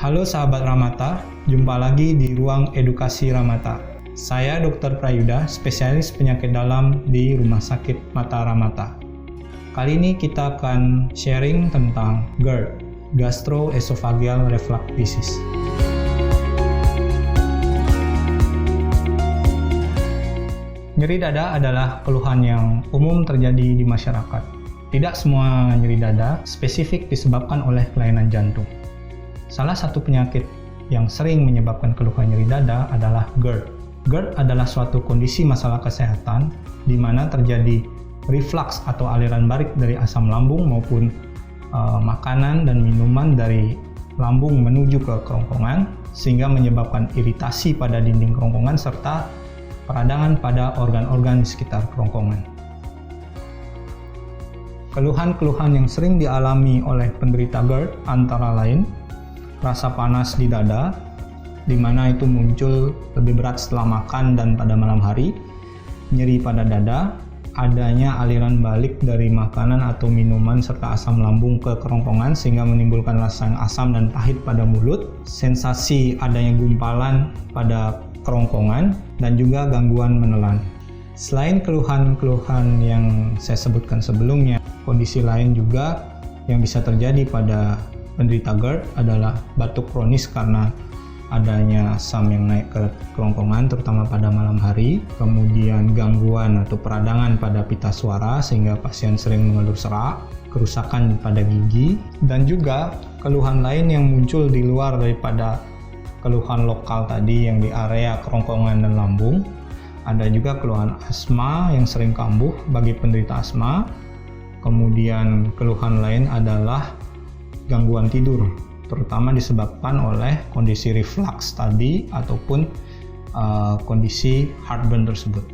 Halo sahabat Ramata, jumpa lagi di Ruang Edukasi Ramata. Saya Dr. Prayuda, spesialis penyakit dalam di Rumah Sakit Mata Ramata. Kali ini kita akan sharing tentang GERD, Gastroesophageal Reflux Disease. Nyeri dada adalah keluhan yang umum terjadi di masyarakat. Tidak semua nyeri dada spesifik disebabkan oleh kelainan jantung. Salah satu penyakit yang sering menyebabkan keluhan nyeri dada adalah GERD. GERD adalah suatu kondisi masalah kesehatan di mana terjadi reflux atau aliran balik dari asam lambung maupun makanan dan minuman dari lambung menuju ke kerongkongan sehingga menyebabkan iritasi pada dinding kerongkongan serta peradangan pada organ-organ di sekitar kerongkongan. Keluhan-keluhan yang sering dialami oleh penderita GERD antara lain rasa panas di dada, di mana itu muncul lebih berat setelah makan dan pada malam hari, nyeri pada dada, adanya aliran balik dari makanan atau minuman serta asam lambung ke kerongkongan sehingga menimbulkan rasa yang asam dan pahit pada mulut, sensasi adanya gumpalan pada kerongkongan, dan juga gangguan menelan. Selain keluhan-keluhan yang saya sebutkan sebelumnya, kondisi lain juga yang bisa terjadi pada penderita GERD adalah batuk kronis karena adanya asam yang naik ke kerongkongan terutama pada malam hari, kemudian gangguan atau peradangan pada pita suara sehingga pasien sering mengeluh serak, kerusakan pada gigi, dan juga keluhan lain yang muncul di luar daripada keluhan lokal tadi yang di area kerongkongan dan lambung. Ada juga keluhan asma yang sering kambuh bagi penderita asma. Kemudian keluhan lain adalah gangguan tidur, terutama disebabkan oleh kondisi reflux tadi ataupun kondisi heartburn tersebut.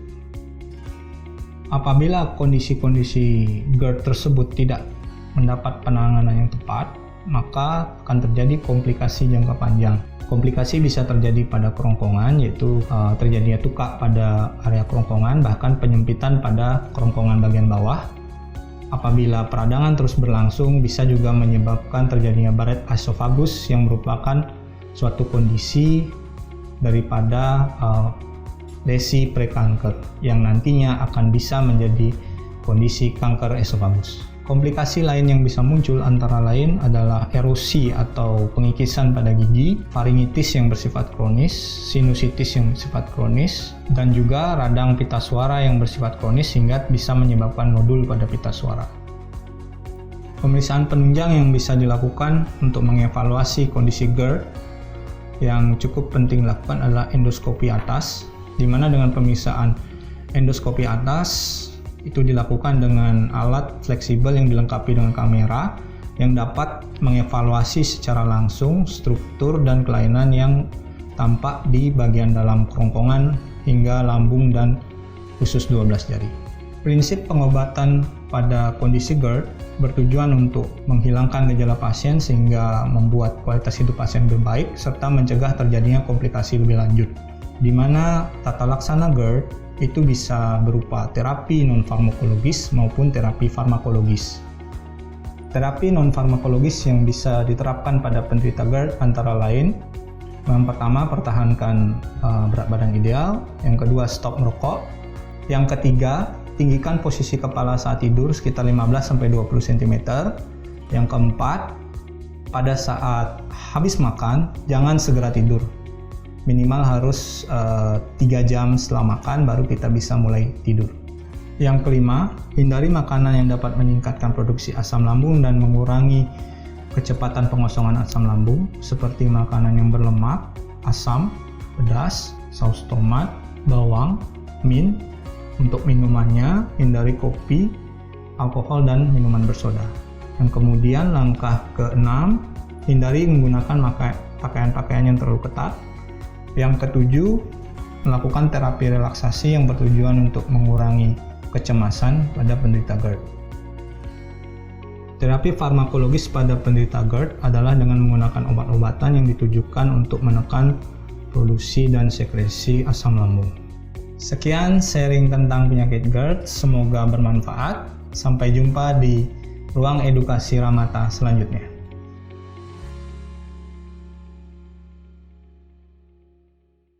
Apabila kondisi-kondisi GERD tersebut tidak mendapat penanganan yang tepat, maka akan terjadi komplikasi jangka panjang. Komplikasi bisa terjadi pada kerongkongan, yaitu terjadinya tukak pada area kerongkongan, bahkan penyempitan pada kerongkongan bagian bawah. Apabila peradangan terus berlangsung, bisa juga menyebabkan terjadinya Barrett esophagus yang merupakan suatu kondisi daripada lesi prekanker yang nantinya akan bisa menjadi kondisi kanker esofagus. Komplikasi lain yang bisa muncul antara lain adalah erosi atau pengikisan pada gigi, faringitis yang bersifat kronis, sinusitis yang bersifat kronis, dan juga radang pita suara yang bersifat kronis sehingga bisa menyebabkan nodul pada pita suara. Pemeriksaan penunjang yang bisa dilakukan untuk mengevaluasi kondisi GERD yang cukup penting dilakukan adalah endoskopi atas, di mana dengan pemeriksaan endoskopi atas itu dilakukan dengan alat fleksibel yang dilengkapi dengan kamera yang dapat mengevaluasi secara langsung struktur dan kelainan yang tampak di bagian dalam kerongkongan hingga lambung dan usus 12 jari. Prinsip pengobatan pada kondisi GERD bertujuan untuk menghilangkan gejala pasien sehingga membuat kualitas hidup pasien lebih baik serta mencegah terjadinya komplikasi lebih lanjut, di mana tata laksana GERD itu bisa berupa terapi non-farmakologis maupun terapi farmakologis. Terapi non-farmakologis yang bisa diterapkan pada penderita GERD antara lain, yang pertama pertahankan berat badan ideal, yang kedua stop merokok, yang ketiga tinggikan posisi kepala saat tidur sekitar 15-20 cm, yang keempat pada saat habis makan jangan segera tidur. Minimal harus 3 jam setelah makan baru kita bisa mulai tidur. Yang kelima, hindari makanan yang dapat meningkatkan produksi asam lambung dan mengurangi kecepatan pengosongan asam lambung seperti makanan yang berlemak, asam, pedas, saus tomat, bawang, mint. Untuk minumannya, hindari kopi, alkohol, dan minuman bersoda. Yang kemudian langkah ke-6, hindari menggunakan pakaian-pakaian yang terlalu ketat. Yang ketujuh, melakukan terapi relaksasi yang bertujuan untuk mengurangi kecemasan pada penderita GERD. Terapi farmakologis pada penderita GERD adalah dengan menggunakan obat-obatan yang ditujukan untuk menekan produksi dan sekresi asam lambung. Sekian sharing tentang penyakit GERD, semoga bermanfaat. Sampai jumpa di Ruang Edukasi Ramata selanjutnya.